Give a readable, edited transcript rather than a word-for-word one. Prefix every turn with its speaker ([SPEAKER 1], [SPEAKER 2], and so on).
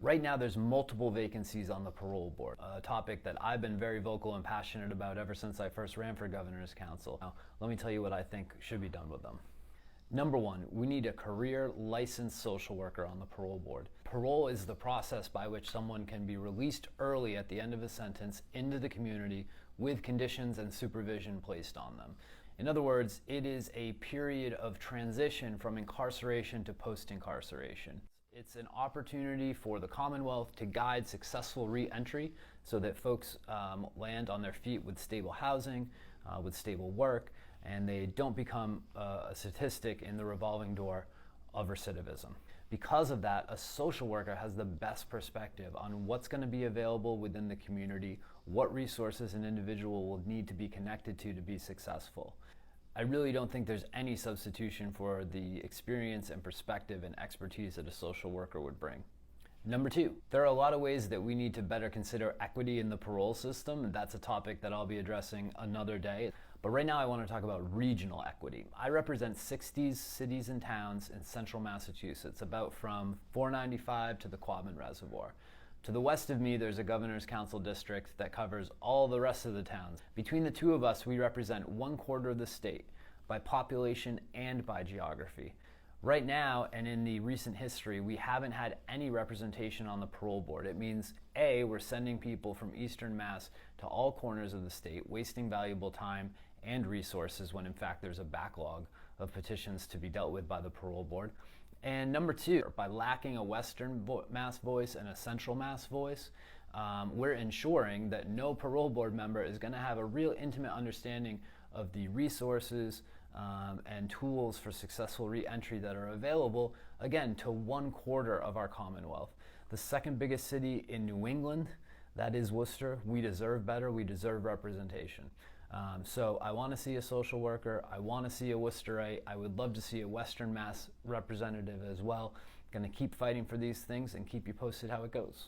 [SPEAKER 1] Right now, there's multiple vacancies on the parole board, a topic that I've been very vocal and passionate about ever since I first ran for governor's council. Now, let me tell you what I think should be done with them. Number one, we need a career licensed social worker on the parole board. Parole is the process by which someone can be released early at the end of a sentence into the community with conditions and supervision placed on them. In other words, it is a period of transition from incarceration to post-incarceration. It's an opportunity for the Commonwealth to guide successful re-entry so that folks land on their feet with stable housing, with stable work, and they don't become a statistic in the revolving door of recidivism. Because of that, a social worker has the best perspective on what's going to be available within the community, what resources an individual will need to be connected to be successful. I really don't think there's any substitution for the experience and perspective and expertise that a social worker would bring. Number two, there are a lot of ways that we need to better consider equity in the parole system, and that's a topic that I'll be addressing another day. But right now I want to talk about regional equity. I represent 60 cities and towns in central Massachusetts, about from 495 to the Quabbin Reservoir. To the west of me, there's a governor's council district that covers all the rest of the towns. Between the two of us, we represent 1/4 of the state by population and by geography. Right now, and in the recent history, we haven't had any representation on the parole board. It means, A, we're sending people from Eastern Mass to all corners of the state, wasting valuable time and resources when in fact there's a backlog of petitions to be dealt with by the parole board. And number two, by lacking a Western Mass voice and a Central Mass voice, we're ensuring that no parole board member is going to have a real intimate understanding of the resources and tools for successful re-entry that are available, again, to 1/4 of our Commonwealth. The second biggest city in New England, that is Worcester. We deserve better. We deserve representation. So I want to see a social worker. I want to see a Worcesterite. I would love to see a Western Mass representative as well. Going to keep fighting for these things and keep you posted how it goes.